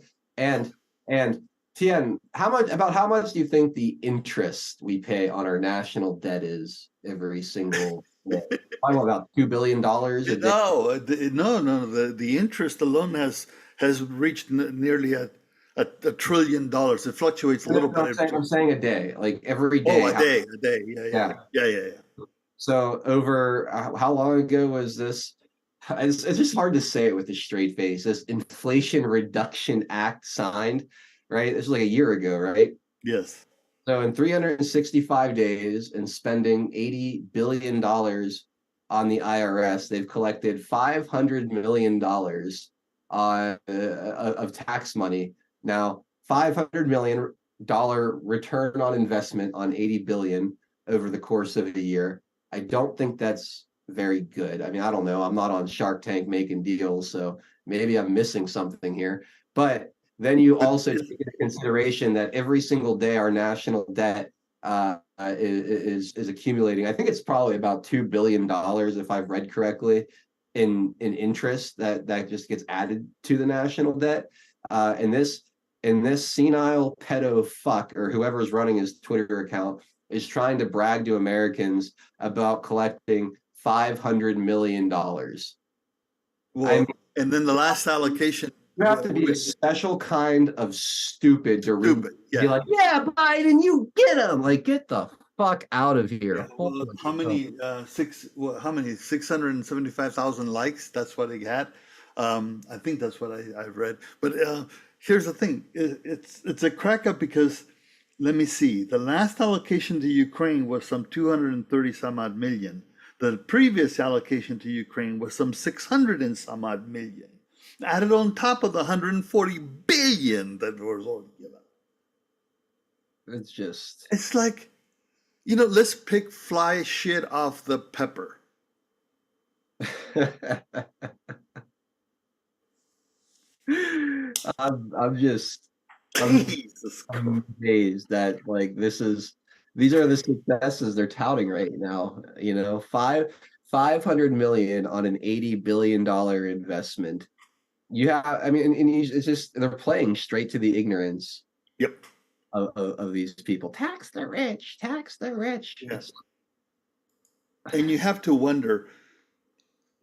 Tien, how much do you think the interest we pay on our national debt is every single day? Probably about $2 billion a day. No. The interest alone has reached nearly a trillion dollars. It fluctuates a little bit. I'm saying a day, like every day. Oh, a day. Yeah. So over how long ago was this? It's just hard to say it with a straight face. This Inflation Reduction Act signed, right? This was like a year ago, right? Yes. So in 365 days and spending $80 billion on the IRS, they've collected $500 million of tax money. Now, $500 million return on investment on 80 billion over the course of a year. I don't think that's very good. I mean, I don't know. I'm not on Shark Tank making deals, so maybe I'm missing something here. But then you also take into consideration that every single day our national debt is accumulating. I think it's probably about $2 billion, if I've read correctly, in interest that just gets added to the national debt. And this senile pedo fuck, or whoever's running his Twitter account, is trying to brag to Americans about collecting $500 million. Well, and then the last allocation. You have to be a special kind of stupid to Yeah. be like, yeah, Biden, you get him. Like, get the fuck out of here. Yeah, well, how many 675,000 likes? That's what he had. I think that's what I've read. But here's the thing: it's a crack up because let me see. The last allocation to Ukraine was some 230 some odd million. The previous allocation to Ukraine was some 600 and some odd million, added on top of the 140 billion that was already given. It's like, let's pick fly shit off the pepper. I'm amazed that like these are the successes they're touting right now. 500 million on an $80 billion investment. It's just they're playing straight to the ignorance. Yep. Of these people. Tax the rich. Yes. And you have to wonder.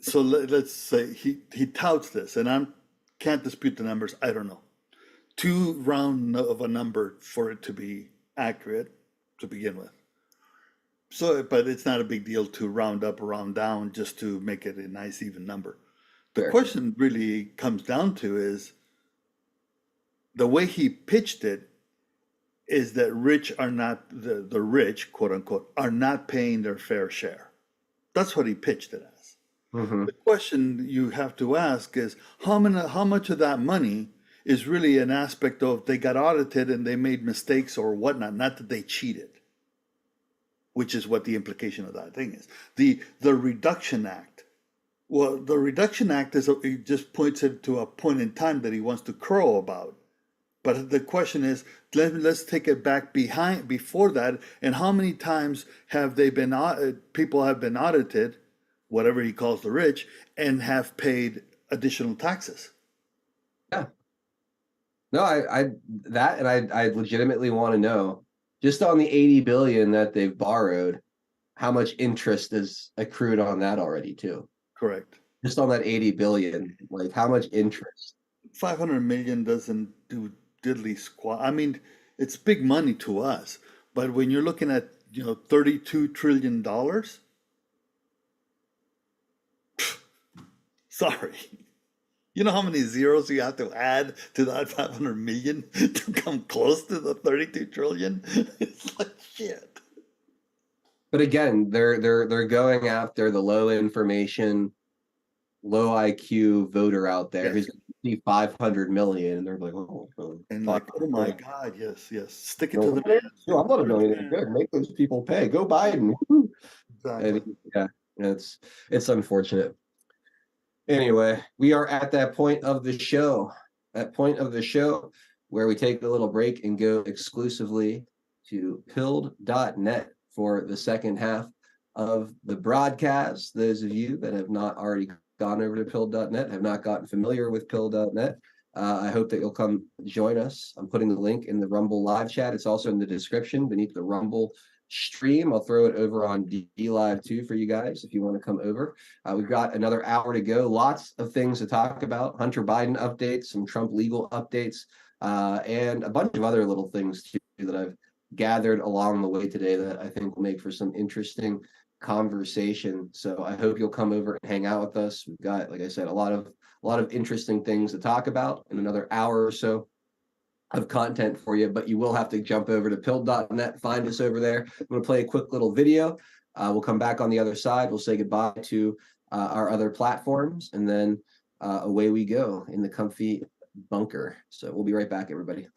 So let's say he touts this, and I can't dispute the numbers. I don't know. Too round of a number for it to be accurate to begin with. So, but it's not a big deal to round up or round down just to make it a nice even number. The question really comes down to is the way he pitched it is that rich are not the rich, quote unquote, are not paying their fair share. That's what he pitched it as. Mm-hmm. The question you have to ask is how much of that money is really an aspect of they got audited and they made mistakes or whatnot, not that they cheated, which is what the implication of that thing is. The Reduction Act. Well, the Reduction Act he just points it to a point in time that he wants to crow about. But the question is, let's take it back before that, and how many times have people have been audited, whatever he calls the rich, and have paid additional taxes? Yeah. No, I legitimately want to know, just on the 80 billion that they've borrowed, how much interest is accrued on that already too? Correct. Just on that 80 billion, like how much interest? 500 million doesn't do diddly squat. I mean, it's big money to us, but when you're looking at $32 trillion, sorry, you know how many zeros you have to add to that 500 million to come close to the 32 trillion? It's like shit. But again, they're going after the low information, low IQ voter out there who's going to see 500 million, and they're like, oh my God, yes, stick it to the man. I'm not a millionaire. Good, make those people pay. Go Biden. Exactly. And, it's unfortunate. Anyway, we are at that point of the show. where we take a little break and go exclusively to pilled.net for the second half of the broadcast. Those of you that have not already gone over to pilled.net, have not gotten familiar with pilled.net, I hope that you'll come join us. I'm putting the link in the Rumble live chat. It's also in the description beneath the Rumble stream. I'll throw it over on D Live too for you guys if you want to come over. We've got another hour to go. Lots of things to talk about. Hunter Biden updates, some Trump legal updates, and a bunch of other little things too that I've gathered along the way today that I think will make for some interesting conversation. So I hope you'll come over and hang out with us. We've got, like I said, a lot of interesting things to talk about in another hour or so of content for you, but you will have to jump over to pilled.net, find us over there. I'm going to play a quick little video. We'll come back on the other side. We'll say goodbye to our other platforms, and then away we go in the comfy bunker. So we'll be right back, everybody.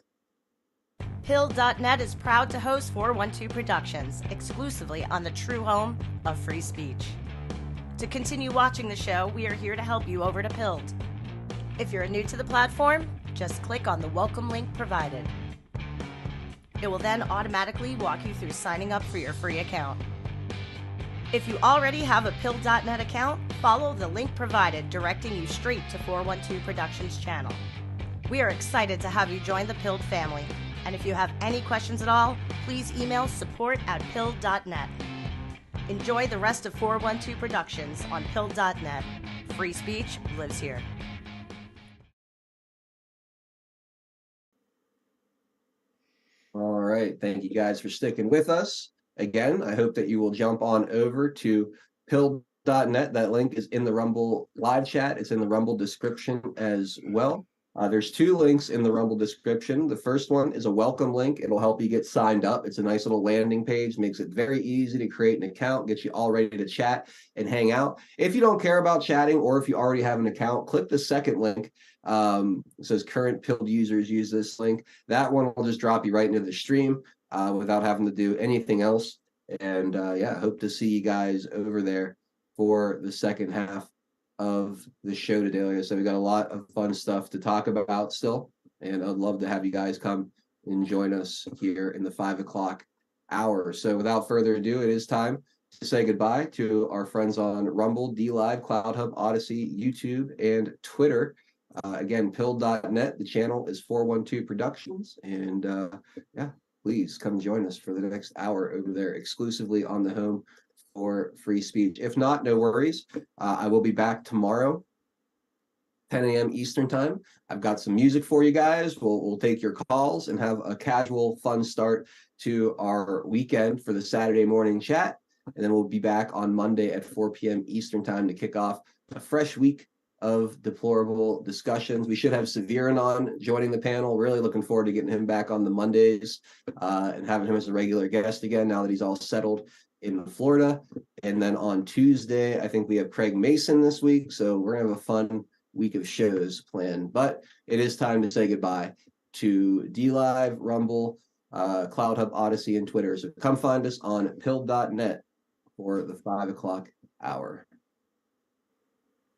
Pilled.net is proud to host 412 Productions, exclusively on the true home of free speech. To continue watching the show, we are here to help you over to Pilled. If you're new to the platform, just click on the welcome link provided. It will then automatically walk you through signing up for your free account. If you already have a Pilled.net account, follow the link provided directing you straight to 412 Productions channel. We are excited to have you join the Pilled family, and if you have any questions at all, please email support@pilled.net. Enjoy the rest of 412 Productions on Pilled.net. Free speech lives here. All right. Thank you guys for sticking with us. Again, I hope that you will jump on over to pilled.net. That link is in the Rumble live chat. It's in the Rumble description as well. There's two links in the Rumble description. The first one is a welcome link. It'll help you get signed up. It's a nice little landing page, makes it very easy to create an account, get you all ready to chat and hang out. If you don't care about chatting, or if you already have an account, click the second link. It says current Pilled users use this link. That one will just drop you right into the stream without having to do anything else. And yeah, hope to see you guys over there for the second half of the show today. Like I said, we got a lot of fun stuff to talk about still, and I'd love to have you guys come and join us here in the 5 o'clock hour. So without further ado, it is time to say goodbye to our friends on Rumble, D Live, Cloud Hub, Odyssey, YouTube, and Twitter. Again, pilled.net. The channel is 412 Productions, and yeah, please come join us for the next hour over there exclusively on the home for free speech. If not, no worries. I will be back tomorrow, 10 a.m. Eastern time. I've got some music for you guys. We'll take your calls and have a casual, fun start to our weekend for the Saturday morning chat. And then we'll be back on Monday at 4 p.m. Eastern time to kick off a fresh week of deplorable discussions. We should have Severin on joining the panel. Really looking forward to getting him back on the Mondays and having him as a regular guest again now that he's all settled in Florida. And then on Tuesday, I think we have Craig Mason this week. So we're going to have a fun week of shows planned. But it is time to say goodbye to D Live, Rumble, Cloud Hub, Odyssey, and Twitter. So come find us on pilled.net for the 5 o'clock hour.